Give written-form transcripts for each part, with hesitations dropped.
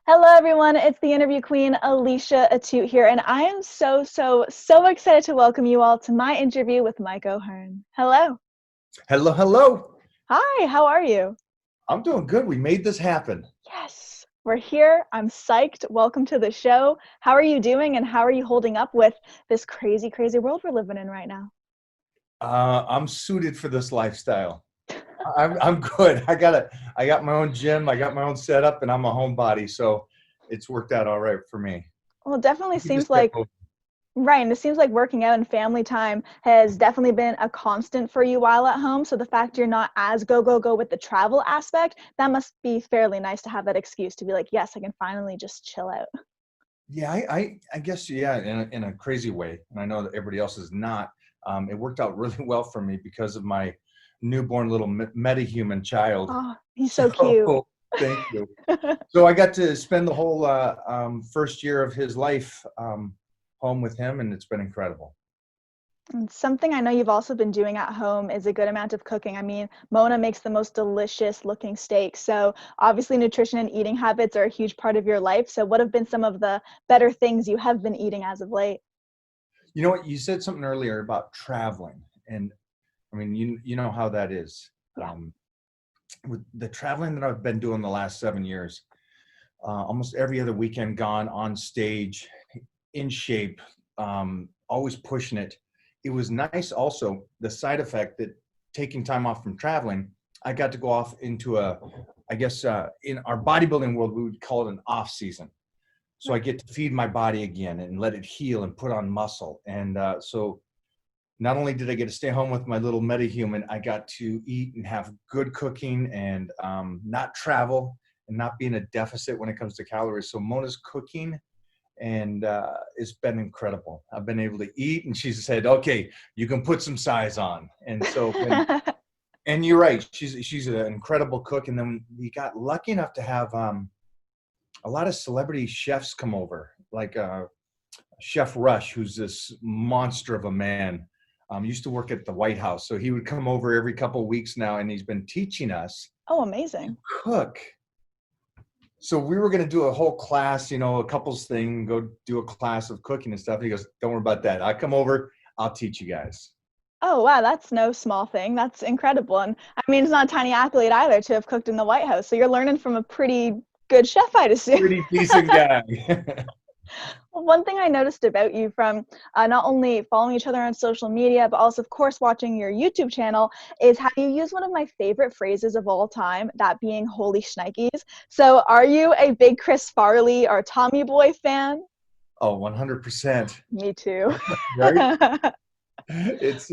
Hello, everyone. It's the interview queen, Alicia Atout here, and I am so excited to welcome you all to my interview with Mike O'Hearn. Hello. Hello, hello. Hi, how are you? I'm doing good. We made this happen. Yes, we're here. I'm psyched. Welcome to the show. How are you doing, and how are you holding up with this crazy world we're living in right now? I'm suited for this lifestyle. I'm good. I got my own gym. I got my own setup, and I'm a homebody, so it's worked out all right for me. Well, it definitely You can just seems start like moving. Right, and it seems like working out and family time has definitely been a constant for you while at home. So the fact you're not as go with the travel aspect, that must be fairly nice to have that excuse to be like, yes, I can finally just chill out. Yeah, I guess yeah, in a crazy way, and I know that everybody else is not. It worked out really well for me because of my newborn little metahuman child. Oh, he's so cute. So thank you. So I got to spend the whole first year of his life home with him, and it's been incredible. And something I know you've also been doing at home is a good amount of cooking. I mean, Mona makes the most delicious looking steak. So obviously nutrition and eating habits are a huge part of your life. So what have been some of the better things you have been eating as of late? You know what? You said something earlier about traveling, and I mean, you know how that is. Yeah. With the traveling that I've been doing the last 7 years, almost every other weekend gone on stage, in shape, always pushing it. It was nice also, the side effect that taking time off from traveling, I got to go off into I guess in our bodybuilding world, we would call it an off season. So I Right. get to feed my body again and let it heal and put on muscle. And so not only did I get to stay home with my little metahuman, I got to eat and have good cooking and not travel and not be in a deficit when it comes to calories. So Mona's cooking and it's been incredible. I've been able to eat, and she said, "Okay, you can put some size on." And so, and you're right, she's an incredible cook. And then we got lucky enough to have a lot of celebrity chefs come over, like Chef Rush, who's this monster of a man. Used to work at the White House, so he would come over every couple of weeks now, and he's been teaching us Oh, to amazing. cook. So we were going to do a whole class, a couples thing, go do a class of cooking and stuff. And he goes, "Don't worry about that. I come over, I'll teach you guys." Oh, wow, that's no small thing. That's incredible. And I mean, it's not a tiny accolade either to have cooked in the White House. So you're learning from a pretty good chef, I'd assume. Pretty decent guy. Well, one thing I noticed about you from not only following each other on social media, but also, of course, watching your YouTube channel is how you use one of my favorite phrases of all time, that being holy shnikes. So are you a big Chris Farley or Tommy Boy fan? Oh, 100%. Me too. Right? It's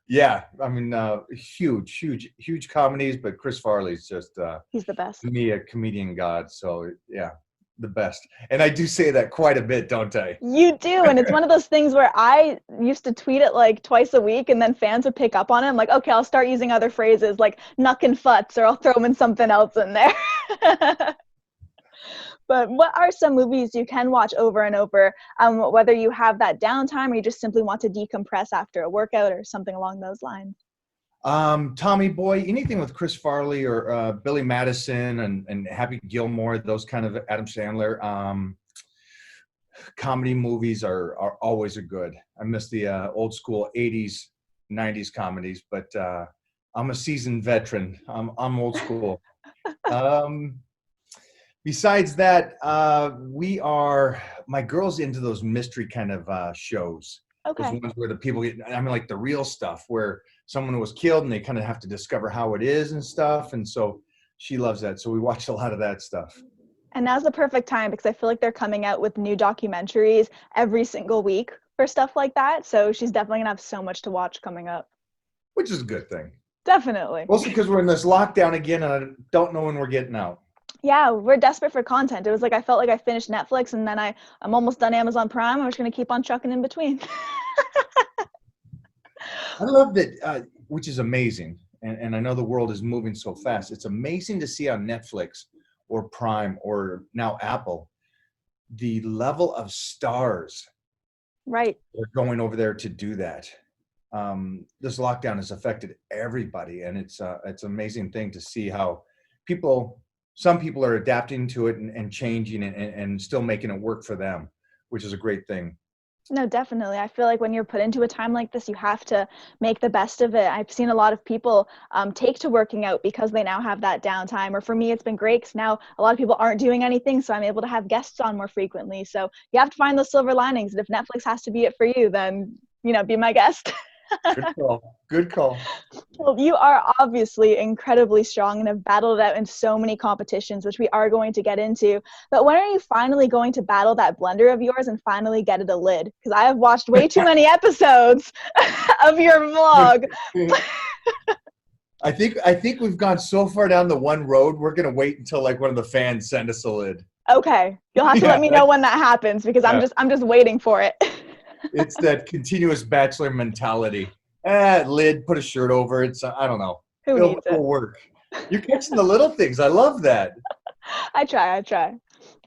yeah, I mean huge comedies, but Chris Farley's just He's the to best. me a comedian god. So yeah, the best. And I do say that quite a bit, don't I? You do, and it's one of those things where I used to tweet it like twice a week, and then fans would pick up on it. I'm like, okay, I'll start using other phrases like "nuck and futz," or I'll throw them in something else in there. But what are some movies you can watch over and over, whether you have that downtime or you just simply want to decompress after a workout or something along those lines? Tommy Boy, anything with Chris Farley or Billy Madison and Happy Gilmore, those kind of Adam Sandler. Comedy movies are always a good. I miss the old school 80s, 90s comedies, but I'm a seasoned veteran. I'm old school. Um, Besides that, my girl's into those mystery kind of shows. Those Okay. ones where the people get, I mean, like the real stuff where someone was killed and they kind of have to discover how it is and stuff. And so she loves that. So we watch a lot of that stuff, And now's the perfect time because I feel like they're coming out with new documentaries every single week for stuff like that. So she's definitely gonna have so much to watch coming up. which is a good thing. Definitely. Mostly because we're in this lockdown again and I don't know when we're getting out. Yeah, we're desperate for content. It was like I felt like I finished Netflix and then I'm almost done Amazon Prime. I'm just gonna keep on chucking in between. I love that, which is amazing. And I know the world is moving so fast. It's amazing to see on Netflix or Prime or now Apple the level of stars Right. that are going over there to do that. This lockdown has affected everybody, and it's amazing thing to see how people some people are adapting to it and changing it and still making it work for them, which is a great thing. No, definitely. I feel like when you're put into a time like this, you have to make the best of it. I've seen a lot of people take to working out because they now have that downtime. Or for me, it's been great because now a lot of people aren't doing anything, so I'm able to have guests on more frequently. So you have to find those silver linings. And if Netflix has to be it for you, then, be my guest. Good call. Good call. Well, you are obviously incredibly strong and have battled it out in so many competitions, which we are going to get into. But when are you finally going to battle that blender of yours and finally get it a lid? Because I have watched way too many episodes of your vlog. I think we've gone so far down the one road, we're going to wait until like one of the fans send us a lid. Okay. You'll have to let me know when that happens because I'm just waiting for it. It's that continuous bachelor mentality. Lid, put a shirt over it. I don't know. Who needs it? It'll work. You're catching the little things. I love that. I try.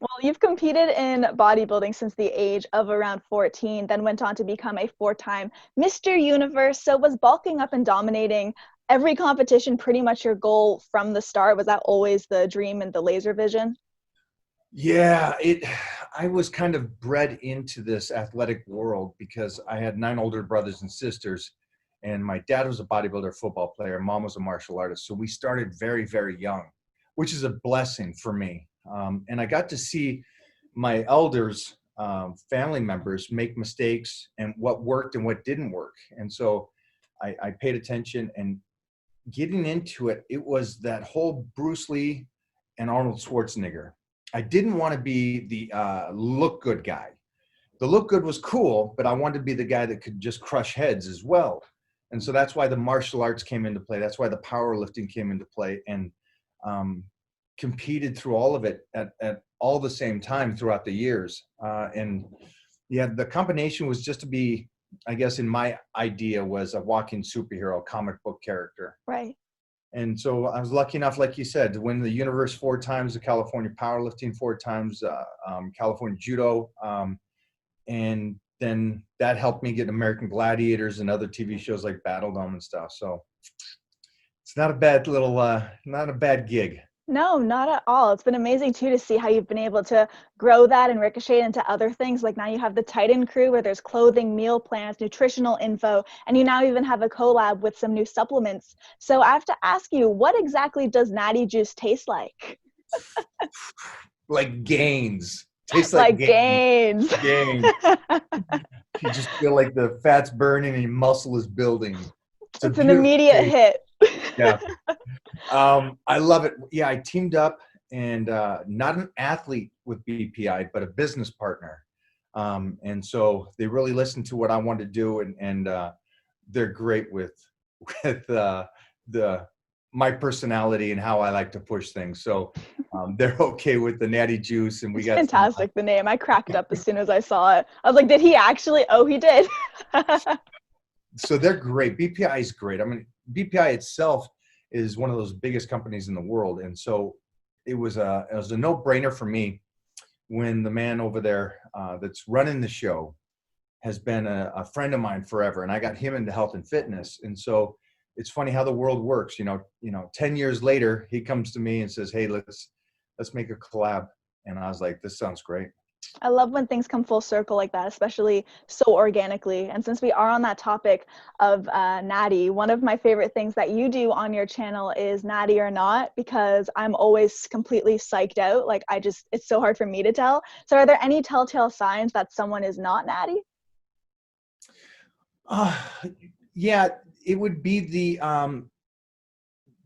Well, you've competed in bodybuilding since the age of around 14, then went on to become a 4-time Mr. Universe. So was bulking up and dominating every competition pretty much your goal from the start? Was that always the dream and the laser vision? Yeah, I was kind of bred into this athletic world because I had 9 older brothers and sisters, and my dad was a bodybuilder, football player. Mom was a martial artist. So we started very, very young, which is a blessing for me. And I got to see my elders, family members, make mistakes and what worked and what didn't work. And so I paid attention, and getting into it, it was that whole Bruce Lee and Arnold Schwarzenegger. I didn't want to be the look good guy. The look good was cool, but I wanted to be the guy that could just crush heads as well. And so that's why the martial arts came into play. That's why the powerlifting came into play, and competed through all of it at all the same time throughout the years. And yeah, the combination was just to be, I guess in my idea, was a walking superhero, comic book character. Right. And so I was lucky enough, like you said, to win the universe 4 times, the California powerlifting 4 times, California judo. And then that helped me get American Gladiators and other TV shows like Battle Dome and stuff. So it's not a bad little, not a bad gig. No, not at all. It's been amazing too to see how you've been able to grow that and ricochet into other things. Like now you have the Titan crew where there's clothing, meal plans, nutritional info, and you now even have a collab with some new supplements. So I have to ask you, what exactly does Natty Juice taste like? Like gains. Tastes like gains. Gains. You just feel like the fat's burning and your muscle is building. It's an immediate hit. Yeah. I love it. Yeah, I teamed up, and not an athlete with BPI, but a business partner. And so they really listened to what I wanted to do, and they're great with my personality and how I like to push things. So they're okay with the Netty Juice, and we got fantastic. The name, I cracked up as soon as I saw it. I was like, did he actually? Oh, he did. So they're great. BPI is great. I mean, BPI itself is one of those biggest companies in the world. And so it was a no-brainer for me when the man over there that's running the show has been a friend of mine forever. And I got him into health and fitness. And so it's funny how the world works. 10 years later, he comes to me and says, hey, let's make a collab. And I was like, this sounds great. I love when things come full circle like that, especially so organically. And since we are on that topic of Natty, one of my favorite things that you do on your channel is Natty or Not, because I'm always completely psyched out. Like it's so hard for me to tell. So are there any telltale signs that someone is not Natty? Yeah, it would be the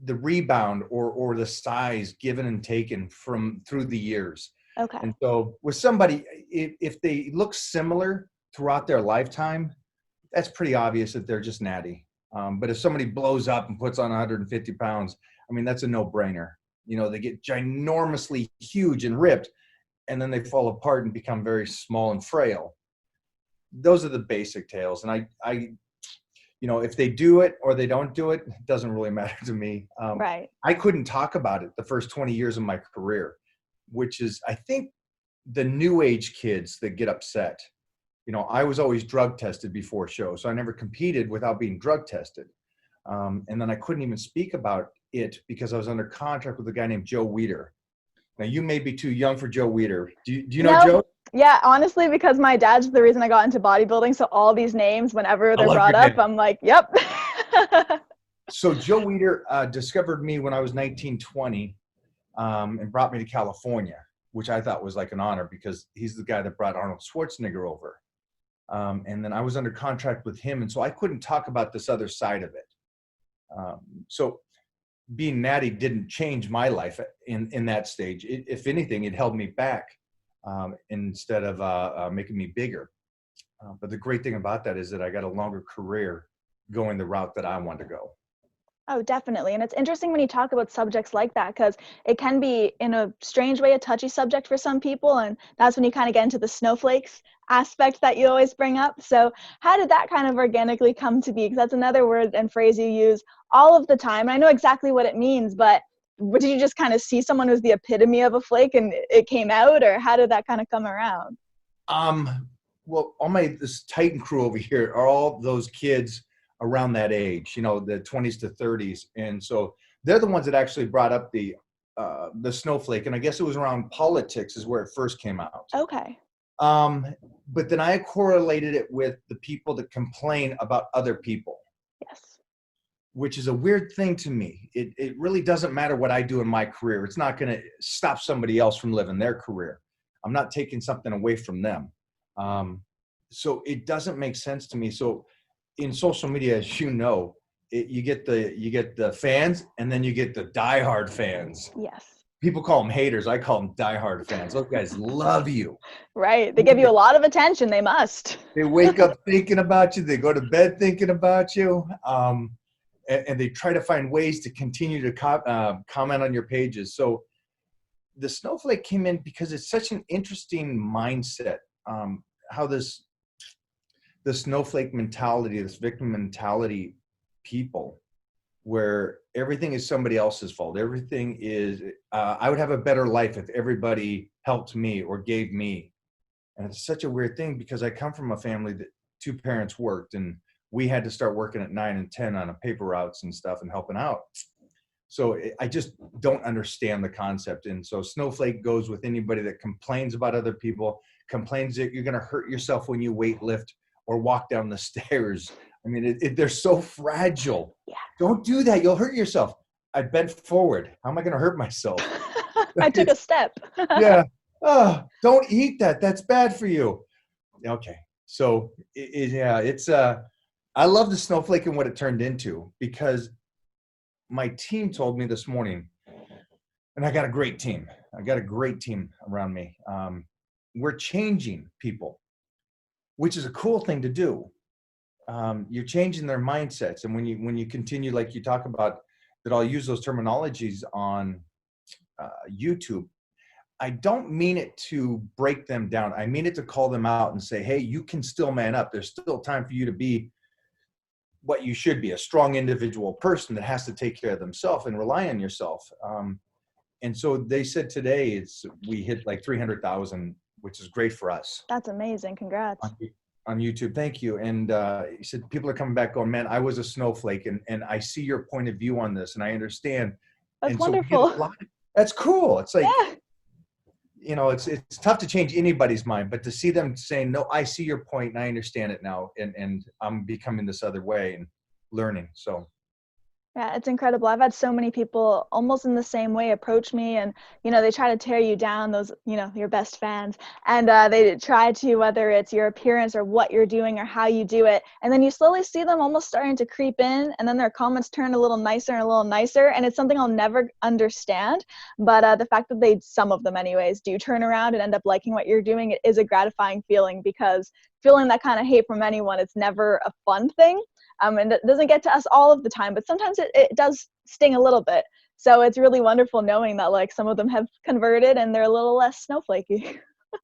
rebound or the size given and taken through the years. Okay. And so with somebody, if they look similar throughout their lifetime, that's pretty obvious that they're just natty. But if somebody blows up and puts on 150 pounds, I mean, that's a no-brainer. They get ginormously huge and ripped, and then they fall apart and become very small and frail. Those are the basic tales. And I if they do it or they don't do it, it doesn't really matter to me. Right. I couldn't talk about it the first 20 years of my career, which is, I think, the new age kids that get upset. I was always drug tested before shows, so I never competed without being drug tested. And then I couldn't even speak about it because I was under contract with a guy named Joe Weider, Now, you may be too young for Joe Weider. Do you know No, Joe? yeah, honestly, because my dad's the reason I got into bodybuilding. So all these names, whenever I they're love brought your up, dad. I'm like, yep. So Joe Weider discovered me when I was 19, 20, and brought me to California, which I thought was like an honor because he's the guy that brought Arnold Schwarzenegger over. And then I was under contract with him, and so I couldn't talk about this other side of it. So being natty didn't change my life in that stage. If anything, it held me back instead of making me bigger. But the great thing about that is that I got a longer career going the route that I want to go. Oh, definitely. And it's interesting when you talk about subjects like that, because it can be, in a strange way, a touchy subject for some people. And that's when you kind of get into the snowflakes aspect that you always bring up. So how did that kind of organically come to be? Because that's another word and phrase you use all of the time. I know exactly what it means, but did you just kind of see someone who's the epitome of a flake and it came out, or how did that kind of come around? Well, this Titan crew over here are all those kids around that age, the 20s to 30s. And so they're the ones that actually brought up the snowflake. And I guess it was around politics is where it first came out. Okay. But then I correlated it with the people that complain about other people. Yes. Which is a weird thing to me. It really doesn't matter what I do in my career. It's not going to stop somebody else from living their career. I'm not taking something away from them. So it doesn't make sense to me. So in social media, as you know, you get the fans, and then you get the diehard fans. Yes. People call them haters. I call them diehard fans. Those guys love you. Right. They give you a lot of attention. They must. They wake up thinking about you. They go to bed thinking about you. And they try to find ways to continue to comment on your pages. So the snowflake came in because it's such an interesting mindset. How the snowflake mentality, this victim mentality, people, where everything is somebody else's fault. Everything is, I would have a better life if everybody helped me or gave me. And it's such a weird thing because I come from a family that two parents worked, and we had to start working at 9 and 10 on a paper routes and stuff and helping out. So I just don't understand the concept. And so snowflake goes with anybody that complains about other people, complains that you're going to hurt yourself when you weight lift or walk down the stairs. I mean, they're so fragile. Yeah. Don't do that. You'll hurt yourself. I bent forward. How am I going to hurt myself? I took a step. Yeah. Oh, don't eat that. That's bad for you. Okay. So it's I love the snowflake and what it turned into, because my team told me this morning, and I got a great team. I got a great team around me. We're changing people, which is a cool thing to do. You're changing their mindsets. And when you continue, like you talk about, that I'll use those terminologies on YouTube, I don't mean it to break them down. I mean it to call them out and say, hey, you can still man up. There's still time for you to be what you should be, a strong individual person that has to take care of themselves and rely on yourself. And so they said today we hit like 300,000, which is great for us. That's amazing. Congrats. On YouTube. Thank you. And he said, people are coming back going, man, I was a snowflake, and I see your point of view on this, and I understand. That's and wonderful. So that's cool. It's like, yeah. It's tough to change anybody's mind, but to see them saying, no, I see your point and I understand it now. And I'm becoming this other way and learning. So. Yeah, it's incredible. I've had so many people almost in the same way approach me, and, they try to tear you down, those, your best fans. And they try to, whether it's your appearance or what you're doing or how you do it. And then you slowly see them almost starting to creep in, and then their comments turn a little nicer and a little nicer. And it's something I'll never understand. But the fact that some of them anyways, do turn around and end up liking what you're doing, it is a gratifying feeling, because feeling that kind of hate from anyone, it's never a fun thing. And it doesn't get to us all of the time, but sometimes it does sting a little bit. So it's really wonderful knowing that, like, some of them have converted and they're a little less snowflakey.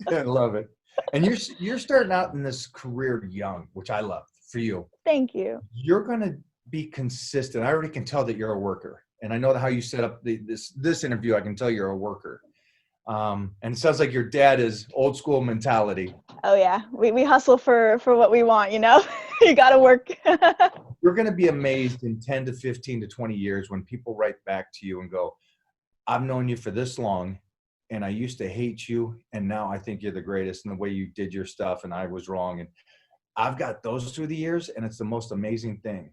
I love it. And you're starting out in this career young, which I love for you. Thank you. You're going to be consistent. I already can tell that you're a worker. And I know how you set up this interview. I can tell you're a worker. And it sounds like your dad is old school mentality. Oh yeah, we hustle for what we want, you got to work. You're going to be amazed in 10 to 15 to 20 years when people write back to you and go, I've known you for this long, and I used to hate you, and now I think you're the greatest, and the way you did your stuff, and I was wrong. And I've got those through the years, and it's the most amazing thing.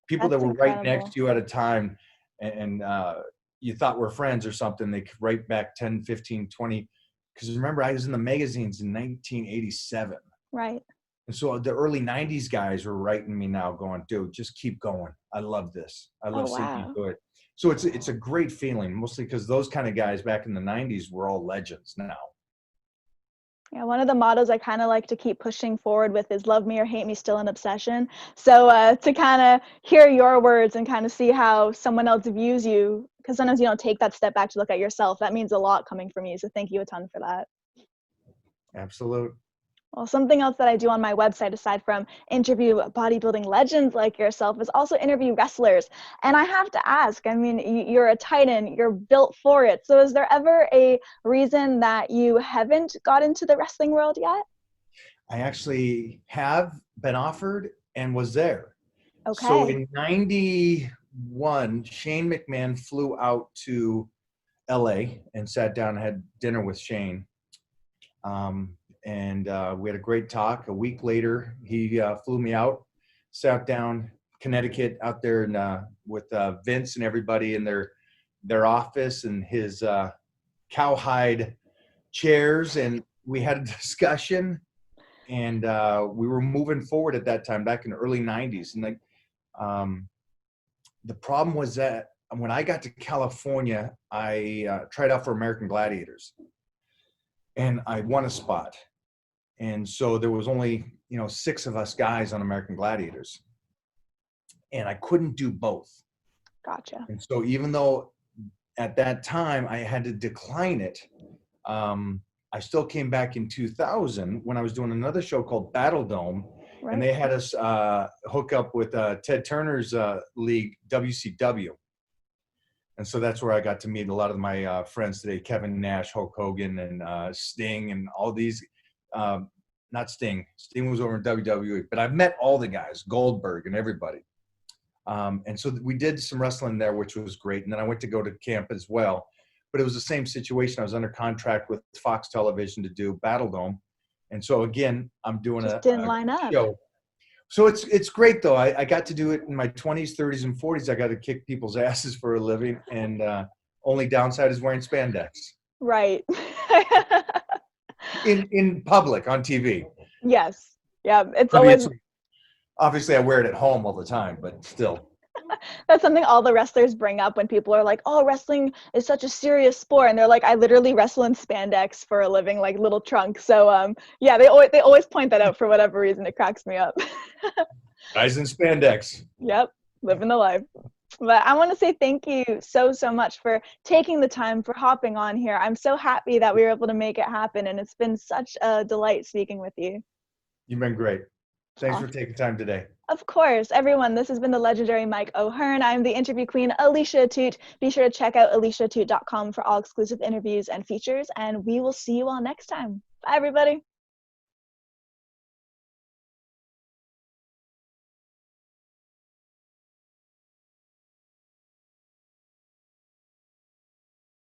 People that That's were right next incredible. to you at a time, and you thought were friends or something, they could write back 10, 15, 20. Because remember, I was in the magazines in 1987. Right. And so the early 90s guys were writing me now going, dude, just keep going. I love this. I Oh, love seeing you wow. do it. So it's a great feeling, mostly because those kind of guys back in the 90s were all legends now. Yeah, one of the mottos I kind of like to keep pushing forward with is love me or hate me, still an obsession. So to kind of hear your words and kind of see how someone else views you, because sometimes you don't take that step back to look at yourself. That means a lot coming from you. So thank you a ton for that. Absolute. Well, something else that I do on my website, aside from interview bodybuilding legends like yourself, is also interview wrestlers. And I have to ask, I mean, you're a titan, you're built for it. So is there ever a reason that you haven't got into the wrestling world yet? I actually have been offered and was there. So Okay. in 91, Shane McMahon flew out to LA and sat down and had dinner with Shane. And we had a great talk. A week later, he flew me out, sat down Connecticut out there with Vince and everybody in their office and his cowhide chairs, and we had a discussion. And we were moving forward at that time, back in the early 90s. And the problem was that when I got to California, I tried out for American Gladiators, and I won a spot. And so there was only 6 of us guys on American Gladiators, and I couldn't do both. Gotcha. And so even though at that time I had to decline it, I still came back in 2000 when I was doing another show called Battle Dome, Right. and they had us hook up with Ted Turner's league, WCW. And so that's where I got to meet a lot of my friends today, Kevin Nash, Hulk Hogan, and Sting, and all these. Not Sting. Sting was over in WWE, but I've met all the guys, Goldberg and everybody. And so we did some wrestling there, which was great. And then I went to go to camp as well. But it was the same situation. I was under contract with Fox Television to do Battle Dome. And so, again, I'm doing Just a didn't line up. show. So it's great, though. I got to do it in my 20s, 30s, and 40s. I got to kick people's asses for a living. And only downside is wearing spandex. Right. In public, on TV. Yes. Yeah. It's I mean, always, obviously I wear it at home all the time, but still. that's something all the wrestlers bring up when people are like, oh, wrestling is such a serious sport. And they're like, I literally wrestle in spandex for a living, like little trunks. So yeah, they always point that out for whatever reason. It cracks me up. Guys in spandex. Yep. Living the life. But I want to say thank you so much for taking the time, for hopping on here. I'm so happy that we were able to make it happen. And it's been such a delight speaking with you. You've been great. Thanks for Awesome. taking time today. Of course, everyone, this has been the legendary Mike O'Hearn. I'm the interview queen, Alicia Atout. Be sure to check out aliciaatout.com for all exclusive interviews and features, and we will see you all next time. Bye, everybody.